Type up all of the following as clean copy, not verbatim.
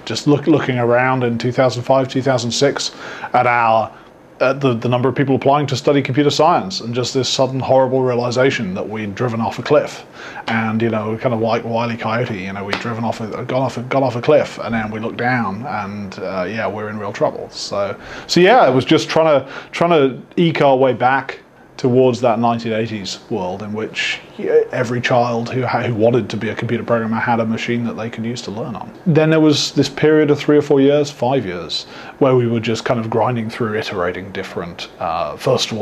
Just looking around in 2005, 2006 at the number of people applying to study computer science, and just this sudden horrible realization that we'd driven off a cliff, and kind of like Wile E. Coyote, we'd gone off a cliff, and then we looked down, and yeah, we're in real trouble. So yeah, it was just trying to eke our way back towards that 1980s world in which every child who wanted to be a computer programmer had a machine that they could use to learn on. Then there was this period of 3 or 4 years, 5 years, where we were just kind of grinding through, iterating different processor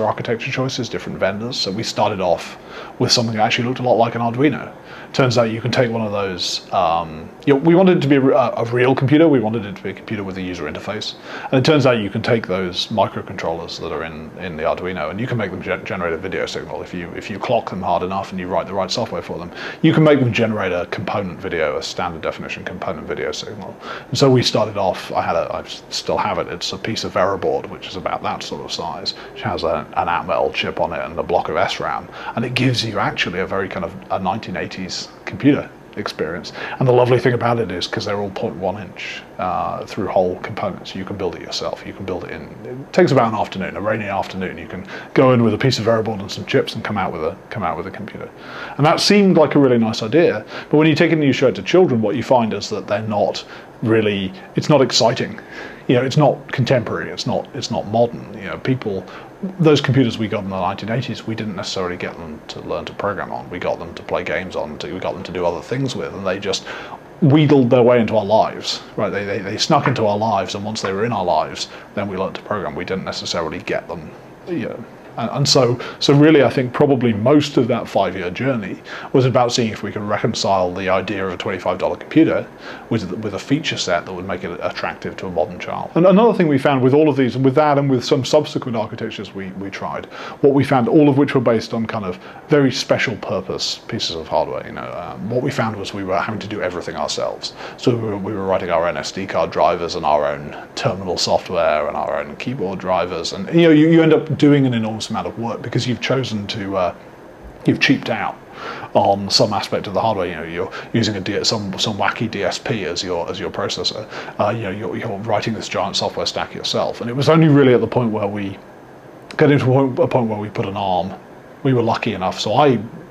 architecture choices, different vendors. So we started off with something that actually looked a lot like an Arduino. Turns out you can take one of those, we wanted it to be a real computer, we wanted it to be a computer with a user interface, and it turns out you can take those microcontrollers that are in the Arduino, and you can make them generate a video signal. If you clock them hard enough and you write the right software for them, you can make them generate a component video, a standard definition component video signal. And so we started off, I still have it, it's a piece of Veriboard, which is about that sort of size, which has an Atmel chip on it and a block of SRAM, and it gives you actually a very kind of a 1980s computer experience. And the lovely thing about it is, because they're all 0.1 inch through hole components, you can build it yourself. You can build it it takes about an afternoon, a rainy afternoon. You can go in with a piece of Veriboard and some chips and come out with a computer. And that seemed like a really nice idea, but when you take it and you show it to children, what you find is that they're not really, it's not exciting. It's not contemporary, it's not modern. Those computers we got in the 1980s, we didn't necessarily get them to learn to program on. We got them to play games on, we got them to do other things with, and they just wheedled their way into our lives, right? They snuck into our lives, and once they were in our lives, then we learned to program. We didn't necessarily get them, And so really, I think probably most of that 5-year journey was about seeing if we could reconcile the idea of a $25 computer with a feature set that would make it attractive to a modern child. And another thing we found with all of these, and with that and with some subsequent architectures we tried, what we found, all of which were based on kind of very special purpose pieces of hardware. What we found was we were having to do everything ourselves. So we were writing our own SD card drivers and our own terminal software and our own keyboard drivers, and you end up doing an enormous amount of work because you've chosen to you've cheaped out on some aspect of the hardware. You're using some wacky DSP as your processor. You're writing this giant software stack yourself, and it was only really at the point where we got into a point where we put an ARM. We were lucky enough. So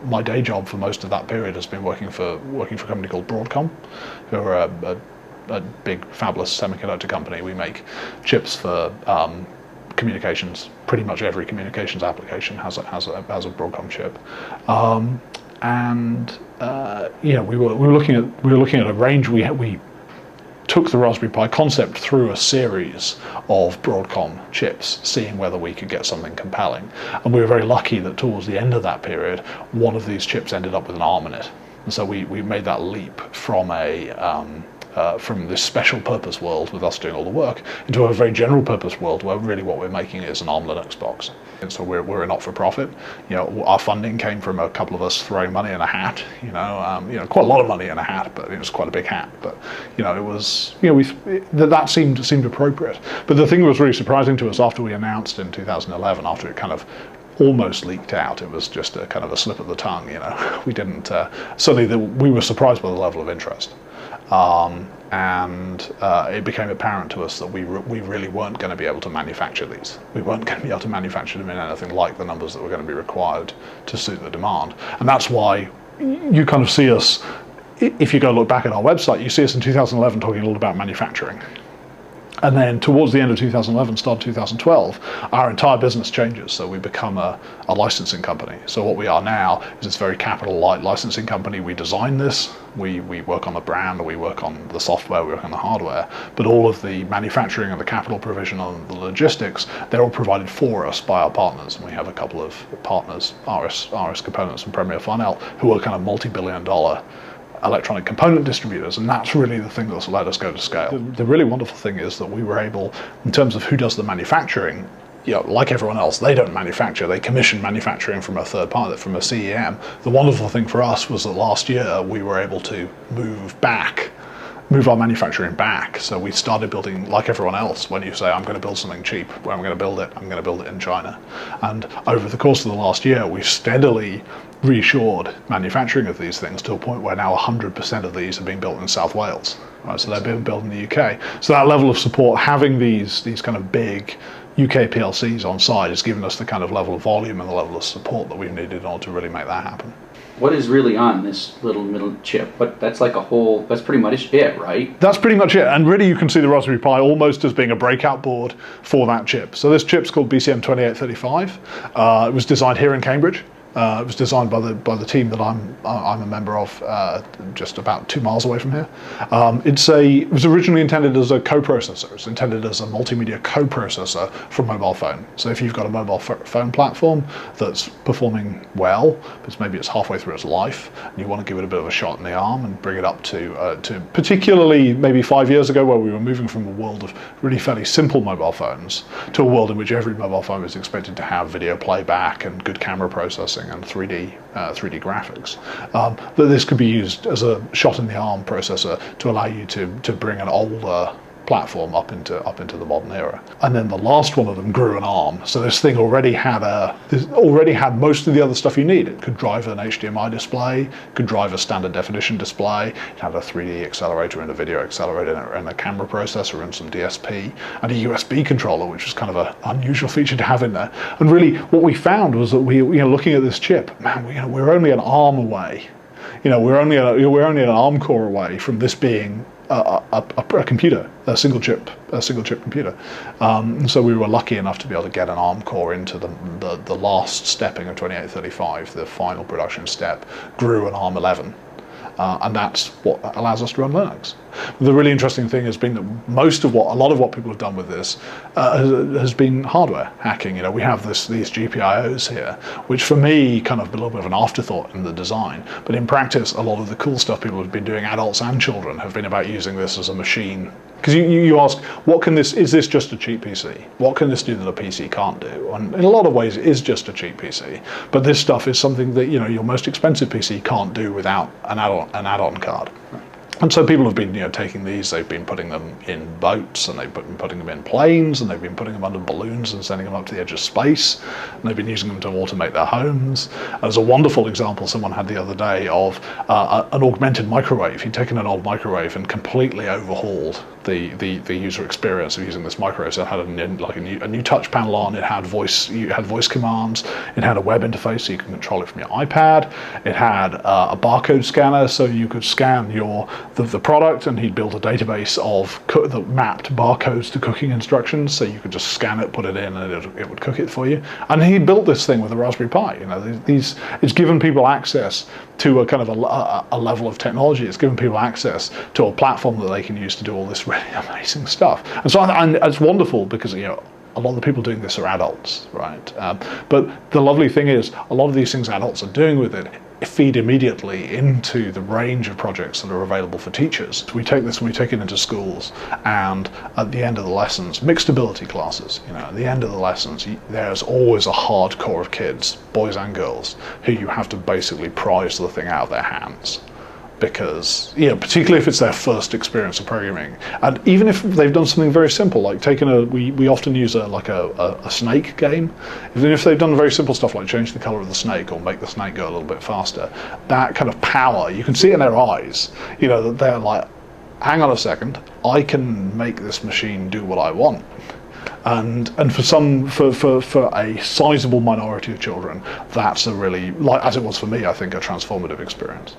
my day job for most of that period has been working for a company called Broadcom, who are a big fabulous semiconductor company. We make chips for communications. Pretty much every communications application has a Broadcom chip, we were looking at a range. We took the Raspberry Pi concept through a series of Broadcom chips, seeing whether we could get something compelling, and we were very lucky that towards the end of that period, one of these chips ended up with an ARM in it, and so we made that leap from this special purpose world with us doing all the work into a very general purpose world where really what we're making is an ARM Linux box. And so we're a not-for-profit. Our funding came from a couple of us throwing money in a hat. Quite a lot of money in a hat, but it was quite a big hat. But it was that seemed appropriate. But the thing that was really surprising to us after we announced in 2011, after it kind of almost leaked out, it was just a kind of a slip of the tongue. We didn't suddenly we were surprised by the level of interest. It became apparent to us that we really weren't going to be able to manufacture these. We weren't going to be able to manufacture them in anything like the numbers that were going to be required to suit the demand. And that's why you kind of see us, if you go look back at our website, you see us in 2011 talking a lot about manufacturing. And then towards the end of 2011, start of 2012, our entire business changes. So we become a licensing company. So what we are now is this very capital light licensing company. We design this, we work on the brand, we work on the software, we work on the hardware, but all of the manufacturing and the capital provision and the logistics, they're all provided for us by our partners. And we have a couple of partners, RS Components and Premier Farnell, who are kind of multi-billion-dollar electronic component distributors, and that's really the thing that's let us go to scale. The really wonderful thing is that we were able, in terms of who does the manufacturing, like everyone else, they don't manufacture. They commission manufacturing from a third party, from a CEM. The wonderful thing for us was that last year we were able to move our manufacturing back. So we started building like everyone else. When you say, I'm going to build something cheap, where am I going to build it? I'm going to build it in China. And over the course of the last year, we've steadily reshored manufacturing of these things to a point where now 100% of these are being built in South Wales. Right? So they're being built in the UK. So that level of support, having these kind of big UK PLCs on site, has given us the kind of level of volume and the level of support that we've needed in order to really make that happen. What is really on this little middle chip? But that's like a whole, that's pretty much it, right? That's pretty much it. And really you can see the Raspberry Pi almost as being a breakout board for that chip. So this chip's called BCM2835. It was designed here in Cambridge. It was designed by the team that I'm a member of, just about 2 miles away from here. It was originally intended as a coprocessor. It's intended as a multimedia coprocessor for a mobile phone. So if you've got a mobile phone platform that's performing well, but maybe it's halfway through its life, and you want to give it a bit of a shot in the arm and bring it up to particularly maybe 5 years ago, where we were moving from a world of really fairly simple mobile phones to a world in which every mobile phone is expected to have video playback and good camera processing and 3D graphics, that this could be used as a shot in the arm processor to allow you to bring an older platform up into the modern era. And then the last one of them grew an ARM. So this thing already had most of the other stuff you need. It could drive an HDMI display, could drive a standard definition display, it had a 3D accelerator and a video accelerator and a camera processor and some DSP and a USB controller, which was kind of an unusual feature to have in there. And really what we found was that looking at this chip, man, we're only an ARM away. We're only an ARM core away from this being a computer, a single chip computer. So we were lucky enough to be able to get an ARM core into the last stepping of 2835, the final production step, grew an ARM 11. And that's what allows us to run Linux. The really interesting thing has been that a lot of what people have done with this has been hardware hacking. We have these GPIOs here, which for me kind of a little bit of an afterthought in the design, but in practice a lot of the cool stuff people have been doing, adults and children, have been about using this as a machine. Because you ask, is this just a cheap PC? What can this do that a PC can't do? And in a lot of ways it is just a cheap PC, but this stuff is something that your most expensive PC can't do without an add-on card. And so people have been taking these, they've been putting them in boats, and they've been putting them in planes, and they've been putting them under balloons and sending them up to the edge of space, and they've been using them to automate their homes. There's a wonderful example someone had the other day of an augmented microwave. He'd taken an old microwave and completely overhauled the user experience of using this microwave. So it had a new touch panel on, it had voice commands, it had a web interface so you can control it from your iPad, it had a barcode scanner so you could scan the product, and he'd built a database that mapped barcodes to cooking instructions, so you could just scan it, put it in, and it would cook it for you. And he built this thing with a Raspberry Pi. It's given people access to a kind of a level of technology. It's given people access to a platform that they can use to do all this really amazing stuff. And so it's wonderful because a lot of the people doing this are adults, right? But the lovely thing is, a lot of these things adults are doing with it feed immediately into the range of projects that are available for teachers. We take this and we take it into schools, and at the end of the lessons, mixed ability classes, at the end of the lessons, there's always a hardcore of kids, boys and girls, who you have to basically prise the thing out of their hands. Because, particularly if it's their first experience of programming, and even if they've done something very simple, like we often use a snake game. Even if they've done very simple stuff like change the color of the snake or make the snake go a little bit faster, that kind of power, you can see it in their eyes, that they're like, hang on a second, I can make this machine do what I want. And for a sizable minority of children, that's a really, as it was for me, I think, a transformative experience.